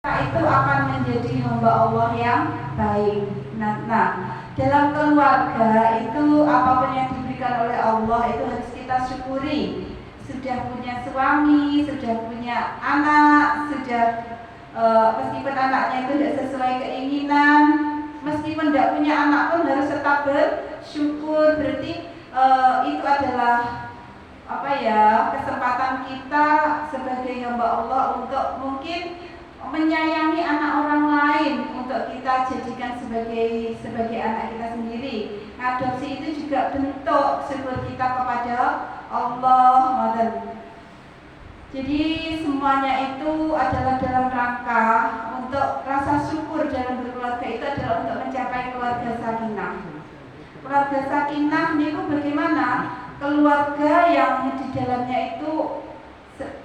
itu akan menjadi hamba Allah yang baik. Nah, dalam keluarga itu apapun yang diberikan oleh Allah itu harus kita syukuri. Sudah punya suami, sudah punya anak, sudah meskipun anaknya itu tidak sesuai keinginan, meskipun tidak punya anak pun harus tetap bersyukur. Berarti itu adalah kesempatan kita sebagai hamba Allah untuk mungkin menyayangi anak orang lain, untuk kita jadikan sebagai anak kita sendiri. Adopsi itu juga bentuk syukur kita kepada Allah. Jadi semuanya itu adalah dalam rangka untuk rasa syukur dalam berkeluarga itu adalah untuk mencapai keluarga sakinah. Keluarga sakinah itu bagaimana? Keluarga yang di dalamnya itu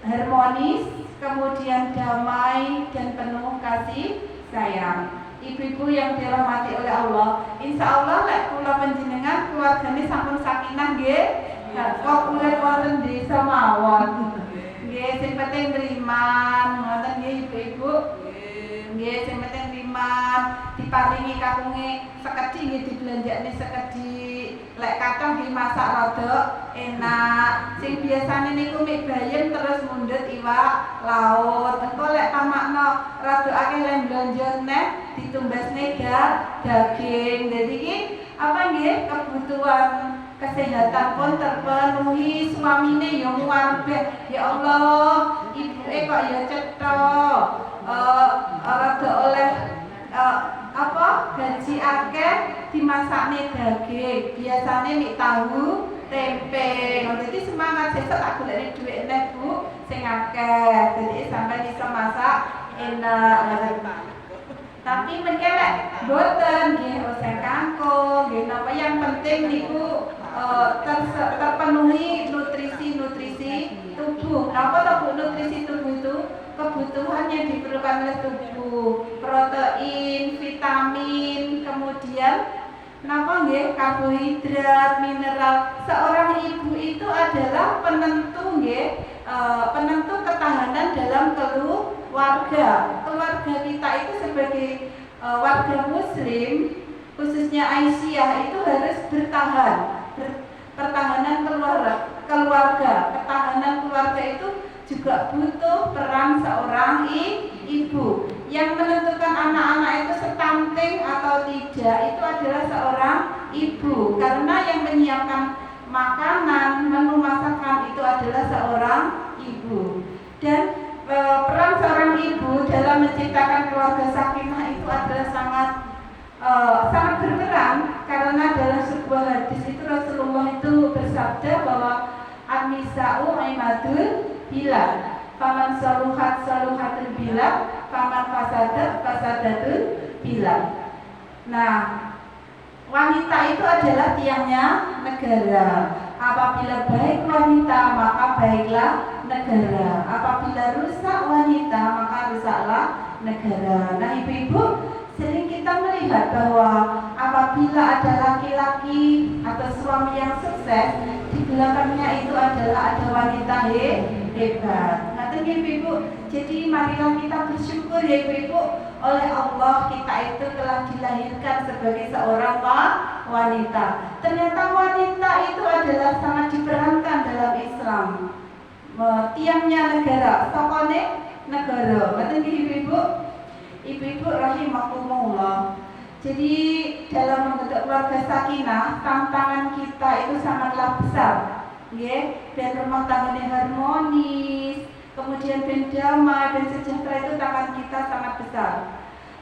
harmonis, kemudian damai dan penuh kasih sayang. Ibu-ibu yang dirahmati oleh Allah, insya Allah kula panjenengan keluargane sampun sakinah nggih. Kok kula wonten desa mawon. Nggih, sing penting riman, ngoten nggih ibu-ibu. Nggih, sing penting riman, diparingi kakunge sekedhi nggih dibelanjakne sekedhi. Lek kathah nggih masak rada enak. Sing biasane niku mik bayem terus mundhut iwak laut. Engko lek pamakno rada akeh lan blonjo neh ditumbasne daging. Dadi iki nggih kebutuhan kesehatan pun terpenuhi, suamine ya muarbeh. Ya Allah, ibuke kok ya cetha. Rada oleh gaji akeh dimasakne daging. Biasane mik tahu tempe. Jadi semangat sesuk tak golekne dhuwit neh Bu sing akeh. Jadi sampai iso masak enak. Tapi mengkelek boten nggih oseng kangkung, nggih napa yang penting niku terpenuhi nutrisi tubuh. Apa to nutrisi tubuh itu? Kebutuhan yang diperlukan oleh tubuh, protein, vitamin, kemudian karbohidrat, mineral. Seorang ibu itu adalah penentu penentu ketahanan dalam keluarga. Keluarga kita itu sebagai warga muslim, khususnya Aisyah itu harus bertahan. Pertahanan keluarga, ketahanan keluarga itu juga butuh peran seorang ibu. Yang menentukan anak-anak itu stunting atau tidak itu adalah seorang ibu, karena yang menyiapkan makanan, menu masakan itu adalah seorang ibu. Dan peran seorang ibu dalam menciptakan keluarga sakinah itu adalah sangat berperan, karena dalam sebuah hadis itu Rasulullah itu bersabda bahwa an-nisa'u imadul bilal, faman saluhatul bilal, faman fasadatul bilal. Nah, wanita itu adalah tiangnya negara. Apabila baik wanita, maka baiklah negara. Apabila rusak wanita, maka rusaklah negara. Nah, ibu-ibu, sering kita melihat bahwa apabila ada laki-laki atau suami yang sukses, di belakangnya itu adalah ada wanita hebat. Nah, ibu-ibu, jadi marilah kita bersyukur ya ibu-ibu, oleh Allah kita itu telah dilahirkan sebagai seorang wanita. Ternyata wanita itu adalah sangat diperankan dalam Islam. Tiangnya negara, sokone negara. Betul ibu-ibu? Ibu-ibu rahimakumullah. Jadi dalam membentuk keluarga sakinah, tantangan kita itu sangatlah besar. Dan rumah tangganya harmonis, kemudian ben damai, ben sejahtera, itu tantangan kita sangat besar.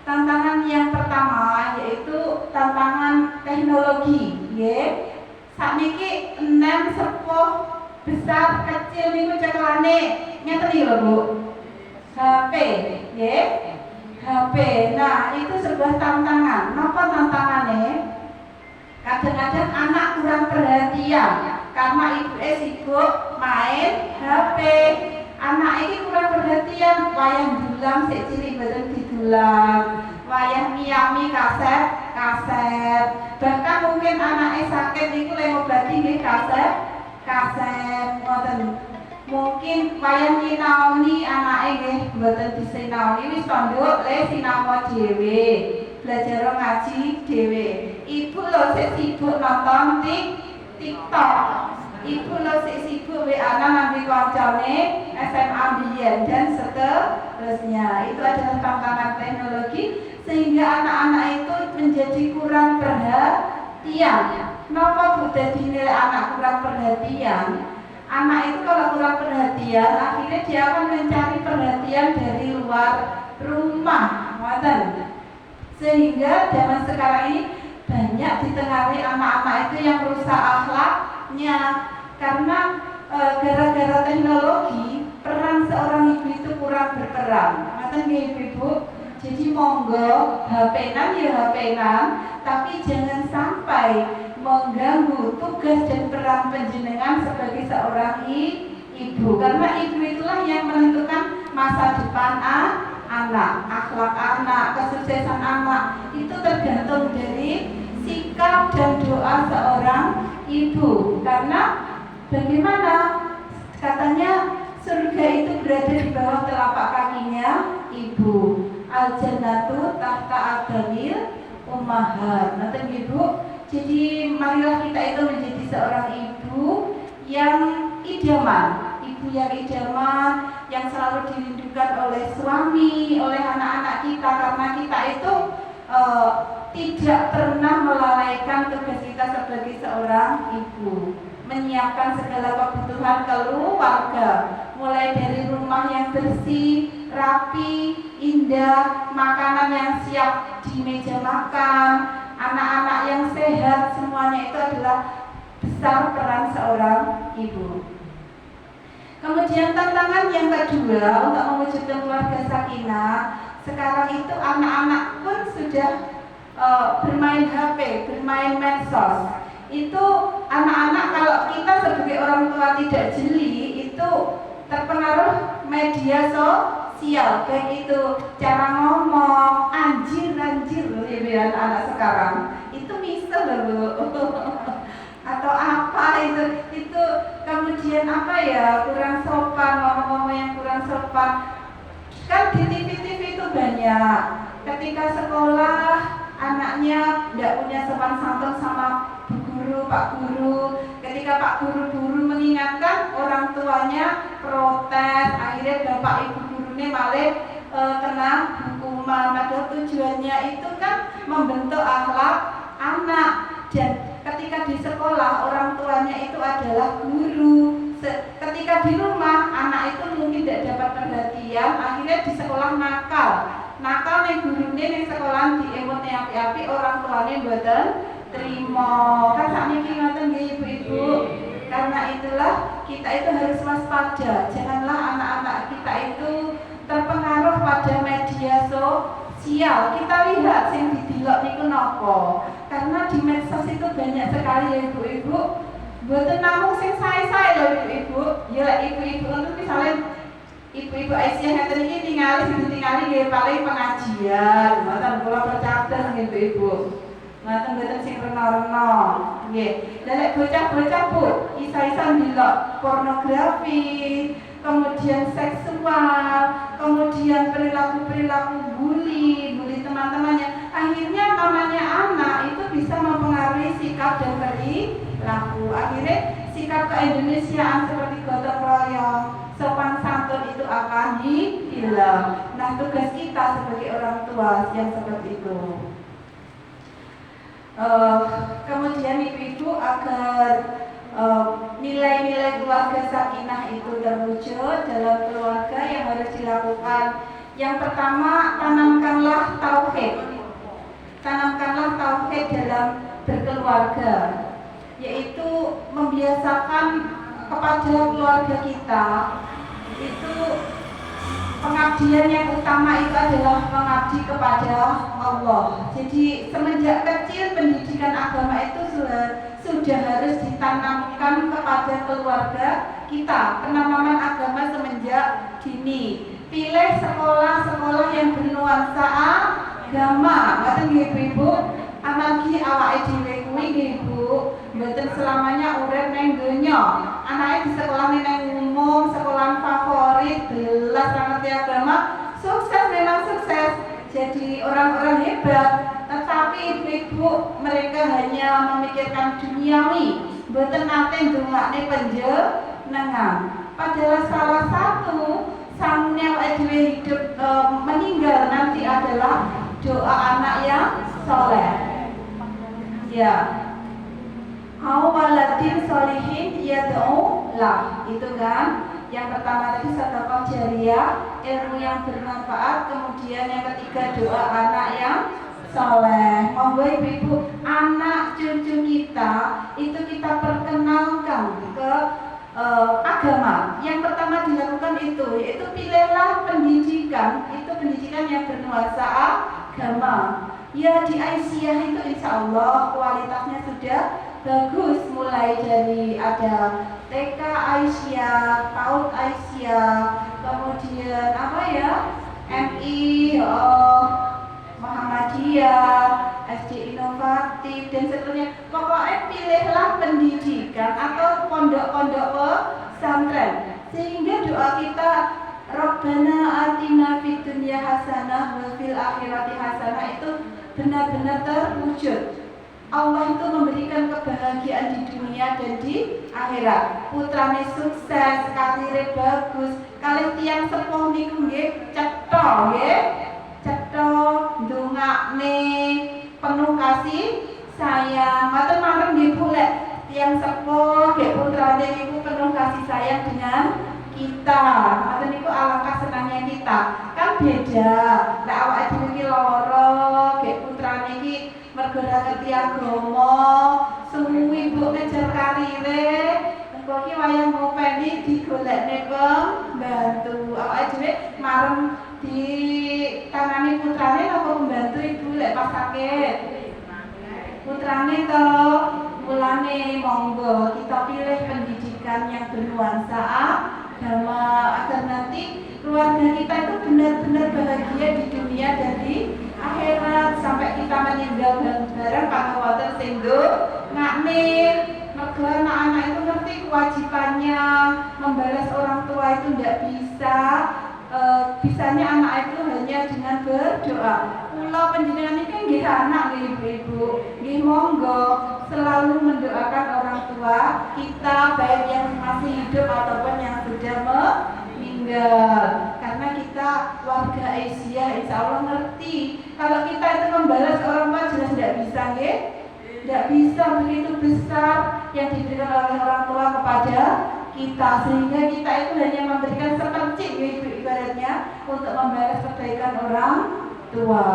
Tantangan yang pertama yaitu tantangan teknologi. Sakniki enem sepuh besar kecil niku cekelane ngeten lho Bu. HP, HP. Nah, itu sebuah tantangan. Napa tantangannya? Kadang-kadang anak kurang perhatian karena ibuke sibuk main HP. Anak ini kurang perhatian, wayang dulang sik cilik boten didulang, wayang ngiyami kaset. Bahkan mungkin anaknya sakit niku lek ngobati nggih kaset ngoten. mungkin wayang nyinaoni anake nggih mboten disinaoni wis tanduk le sinau dhewe belajar ngaji dhewe. Ibu lho sik sibuk nonton TikTok. Ibu lho sik sibuk WA-an ambil kancane SMA biyen dan seterusnya. Itu adalah tantangan teknologi sehingga anak-anak itu menjadi kurang perhatian. Kenapa Bu dadi nilai anak kurang perhatian? Anak itu kalau kurang perhatian, akhirnya dia akan mencari perhatian dari luar rumah, sehingga zaman sekarang ini banyak ditengarai anak-anak itu yang rusak akhlaknya karena gara-gara teknologi peran seorang ibu itu kurang berperan. Ibu. Jadi monggo HP-nan ya HP-nan, tapi jangan sampai mengganggu tugas dan peran penjenengan sebagai seorang ibu, karena ibu itulah yang menentukan masa depan anak, akhlak anak, kesuksesan anak itu tergantung dari sikap dan doa seorang ibu. Karena bagaimana katanya surga itu berada di bawah telapak kakinya ibu. Al-jannatu tahta aqdamil ummahat. Ibu. Jadi marilah kita itu menjadi seorang ibu yang idaman, ibu yang idaman, yang selalu dirindukan oleh suami, oleh anak-anak kita, karena kita itu tidak pernah melalaikan tugas kita sebagai seorang ibu, menyiapkan segala kebutuhan keluarga, mulai dari rumah yang bersih, rapi, indah, makanan yang siap di meja makan, anak-anak yang sehat, semuanya itu adalah besar peran seorang ibu. Kemudian tantangan yang kedua untuk mewujudkan keluarga sakinah, sekarang itu anak-anak pun sudah bermain HP, bermain medsos. Itu anak-anak kalau kita sebagai orang tua tidak jeli, itu terpengaruh media sosial, baik itu cara ngomong, anjir ya anak sekarang itu misal loh atau apa itu kemudian apa ya, kurang sopan, ngomong-ngomong yang kurang sopan. Kan di TV itu banyak, ketika sekolah anaknya tidak punya sopan santun sama bu guru, pak guru, ketika pak guru mengingatkan, orang tuanya protes, akhirnya bapak ibu gurunya malah kena hukuman. Padahal tujuannya itu kan membentuk akhlak anak, dan ketika di sekolah orang tuanya itu adalah guru. Ketika di rumah anak itu mungkin tidak dapat perhatian, akhirnya di sekolah nakal nih gurunya ning sekolah diemot api-api, orang tuanya mboten trimo. Kan sakniki ngoten nggih ibu-ibu. Karena itulah kita itu harus waspada, janganlah anak-anak kita itu terpengaruh pada media sosial. Kita lihat sing didelok niku napa. Karena di medsos itu banyak sekali ya ibu-ibu. Mboten namung sing sae-sae lho ibu-ibu. Ya ibu-ibu itu misalnya ibu-ibu Aisyah ngeten iki ditingali nggih paling pengajian. Mboten kula percados nggih ibu-ibu. Mboten sing rena-rena. Nggih. Lah lek bocah-bocah Bu, isa-isa ndelok pornografi, kemudian seksual, kemudian perilaku bully teman-temannya. Akhirnya namanya anak itu bisa mempengaruhi sikap dan perilaku. Akhirnya sikap keindonesiaan seperti gotong royong, sopan santun itu akan hilang. Nah, tugas kita sebagai orang tua yang seperti itu. Kemudian ibu-ibu agar nilai-nilai keluarga sakinah itu terwujud dalam keluarga, yang harus dilakukan yang pertama, tanamkanlah tauhid dalam berkeluarga, yaitu membiasakan kepada keluarga kita itu pengabdian yang utama itu adalah mengabdi kepada Allah. Jadi semenjak kecil pendidikan agama itu sudah harus ditanamkan kepada keluarga kita, penanaman agama semenjak dini. Pilih sekolah-sekolah yang bernuansa agama. Ngoten nggih ibu-ibu, amargi awake dhewe kuwi Ibu, mboten selamanya urip nang donya. Anake di sekolah nang umum, sekolah favorit, belas ra ngerti agama, sukses memang sukses. Jadi orang-orang hebat, tetapi ibu-ibu mereka hanya memikirkan duniawi, mboten nate ndongakne panjenengan. Padahal salah satu sangnya dhewe hidup meninggal nanti adalah doa anak yang soleh. Ya. Awaladin solihin yad'u lah, itu kan. Yang pertama tadi sedekah jariah, ilmu yang bermanfaat, kemudian yang ketiga doa anak yang soleh. Monggo ibu-ibu, anak cucu kita itu kita perkenalkan ke agama. Yang pertama dilakukan itu, yaitu pilihlah pendidikan, itu pendidikan yang bernuansa agama. Ya di Aisyah itu insya Allah kualitasnya sudah bagus, mulai dari ada TK Aisyah, PAUD Aisyah, kemudian apa ya, MI, Muhammadiyah, SD inovatif dan seterusnya. Pokoknya pilihlah pendidikan atau pondok-pondok pesantren, sehingga doa kita Rabbana atina fid dunya hasanah wa fil akhirati hasanah itu benar-benar terwujud. Allah itu memberikan kebahagiaan di dunia dan di akhirat. Putrane sukses, karire bagus, kalih tiyang sepuh niku nggih cetha nggih. Cetha ndongakne penuh kasih sayang. Mboten mawon nggih Bu lek tiyang sepuh nggih putrane niku penuh kasih sayang dengan kita. Mboten niku alangkah senangnya kita. Kan beda. Lek awake dhewe iki lara, nggih putrane iki mergo ra ngerti agama, suwi Bu ngejar karire, engko iki wayah ngopeni digolekne pembantu. Awake dhewe marem di tangani putrane napa pembantu Ibu lek pas sakit? Putrane to. Mulane monggo kita pilih pendidikan yang bernuansa agama agar nanti keluarga kita itu benar-benar bahagia di dunia dan di akhirat sampai kita meninggal bareng kanggo wonten sing ndongakne. Mergo anak-anak itu ngerti kewajibannya, membalas orang tua itu tidak bisa. Bisanya anak itu hanya dengan berdoa. Kula panjenengan iki nggih anak nggih ibu-ibu, nggih monggo selalu mendoakan orang tua kita baik yang masih hidup ataupun yang sudah meninggal. Karena kita warga Asia, insya Allah ngerti kalau kita itu membalas orang tua jelas tidak bisa nggih. Tidak bisa, begitu besar yang diberikan oleh orang tua kepada kita, sehingga kita itu hanya memberikan sepercik ibaratnya untuk membalas kebaikan orang tua.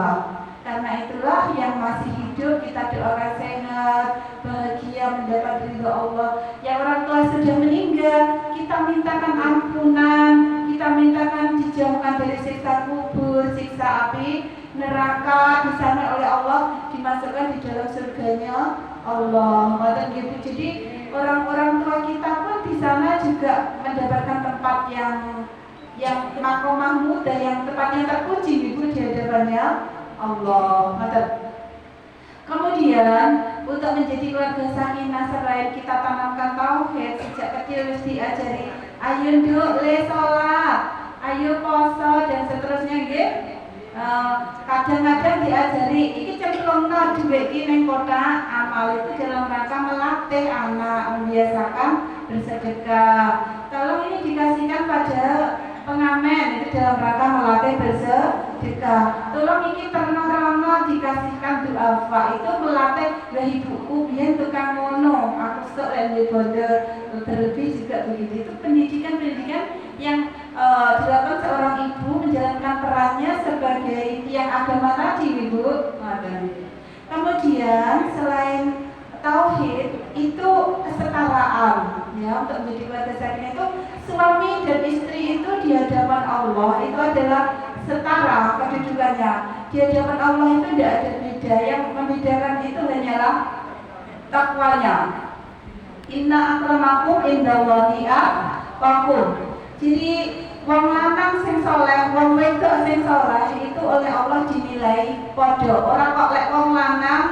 Karena itulah yang masih hidup kita doakan sehat, bahagia, mendapat ridho Allah. Yang orang tua sudah meninggal, kita mintakan ampunan, kita mintakan dijauhkan dari siksa kubur, siksa api neraka, di sana oleh Allah dimasukkan di dalam surganya Allah. Jadi orang-orang tua kita pun di sana juga mendapatkan tempat yang makomah muda, yang tempatnya terpuji Ibu di hadapannya Allah. Kemudian untuk menjadi keluarga sakinah selain kita tanamkan tauhid sejak kecil harus diajari ayo nduk le salat, ayo poso dan seterusnya nggih. Kadang-kadang diajari iki cemplungno dhuwit iki ning kotak amal itu dalam rangka melatih anak membiasakan bersedekah. Tolong ini dikasihkan pada pengamen itu dalam rangka melatih bersedekah. Tolong iki terno-terno dikasihkan duafa itu melatih lah ibuku biyen tukang ngono, aku sok lek bondo berlebih juga begitu. Itu pendidikan yang dilakukan seorang ibu menjalankan perannya sebagai tiang agama tadi Ibu. Kemudian selain tauhid itu kesetaraan ya, untuk menjadi keluarga sakinah itu suami dan istri itu di hadapan Allah itu adalah setara kedudukannya. Di hadapan Allah itu tidak ada beda, yang membedakan itu hanyalah takwanya. Inna akramakum indallahi atqakum. Jadi wong lanang sing saleh, wong wedok sing saleh itu oleh Allah dinilai padha. Ora kok lek wong lanang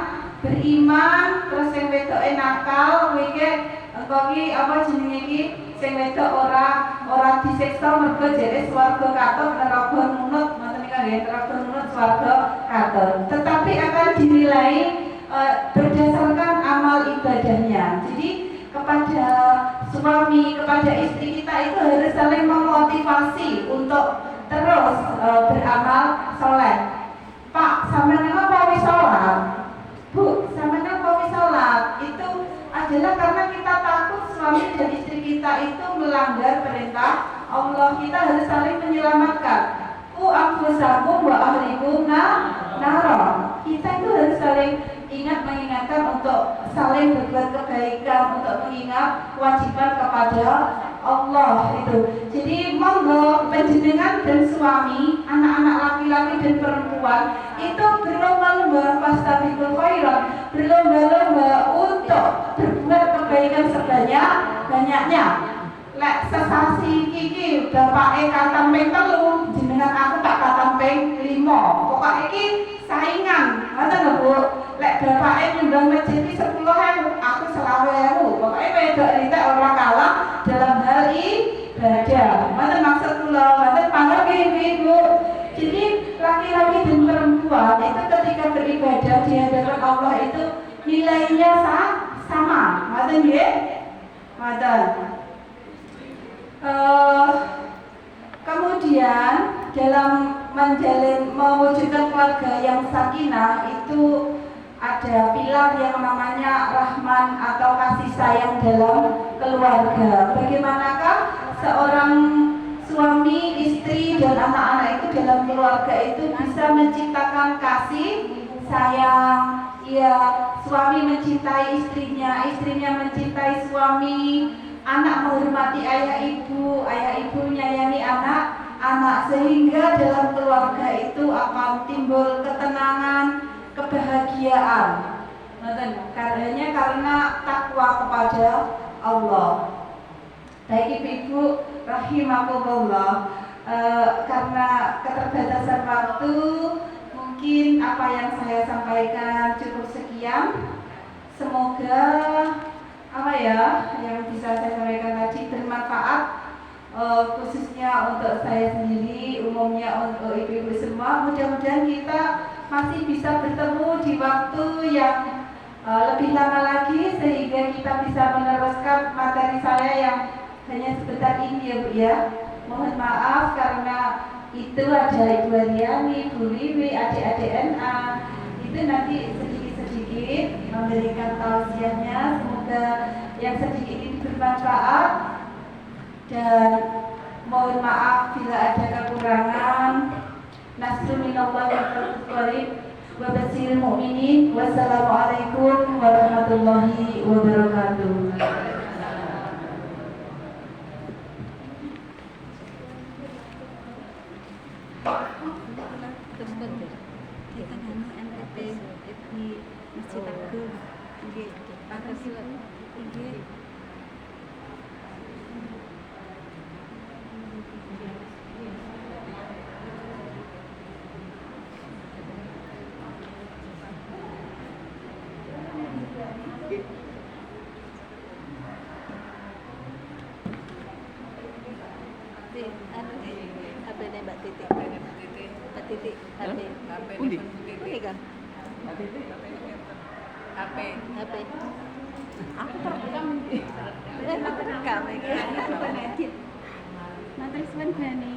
beriman terus sing wedoke nakal kowe iki engko iki apa jenenge iki sing wedok ora disiksa mergo jere swarga katon neraka nunut ngoten iki nggih neraka nunut swarga katon tetapi akan dinilai berdasarkan amal ibadahnya. Jadi kepada suami, kepada istri kita itu harus saling memotivasi untuk terus beramal soleh. Pak, sampeyan apa wis salat? Bu, sampeyan apa wis salat? Itu adalah karena kita takut suami dan istri kita itu melanggar perintah Allah. Kita harus saling menyelamatkan. Anfusakum wa ahlikum nara. Kita itu harus saling mengingatkan untuk saling berbuat kebaikan, untuk mengingat kewajiban kepada Allah itu. Jadi monggo panjenengan dan suami, anak-anak laki-laki dan perempuan itu berlomba-lomba fastabiqul khairat, berlomba-lomba untuk berbuat kebaikan sebanyak-banyaknya. Lek sesasi iki bapake katam ping 3, jenengan aku tak katam ping 5. Pokoke iki saingan, ngoten lho Bu. Lek bapake nyumbang masjid iki 10.000, aku 20.000. Pokoke wedok ritek ora kalah dalam hal ibadah. Ngoten maksud kula, ngoten paham nggih Bu. Jadi laki-laki dan perempuan itu ketika beribadah di hadapan Allah itu nilainya sama. Ngoten nggih? Ngoten. Kemudian dalam mewujudkan keluarga yang sakinah itu ada pilar yang namanya rahman atau kasih sayang dalam keluarga. Bagaimanakah seorang suami, istri dan anak-anak itu dalam keluarga itu bisa menciptakan kasih sayang? Ya, suami mencintai istrinya, istrinya mencintai suami. Anak menghormati ayah ibu menyayangi anak, sehingga dalam keluarga itu akan timbul ketenangan, kebahagiaan. Karena takwa kepada Allah. Baik ibu-ibu rahimakumullah, karena keterbatasan waktu, mungkin apa yang saya sampaikan cukup sekian. Semoga yang bisa saya sampaikan tadi bermanfaat, khususnya untuk saya sendiri, umumnya untuk ibu-ibu semua. Mudah-mudahan kita masih bisa bertemu di waktu yang lebih lama lagi, sehingga kita bisa meneruskan materi saya yang hanya sebentar ini ya Bu ya. Mohon maaf karena itu ada Ibu Aryani, Bu Wiwi, adik-adik NA, itu nanti sedikit memberikan tausiahnya. Semoga yang sedikit ini bermanfaat dan mohon maaf bila ada kekurangan. Nasrul minallahi wa fadlih wa basyiril mu'minin. Wassalamualaikum warahmatullahi wabarakatuh. Aku terekam. Terekam lagi. Nanti sebentar nih.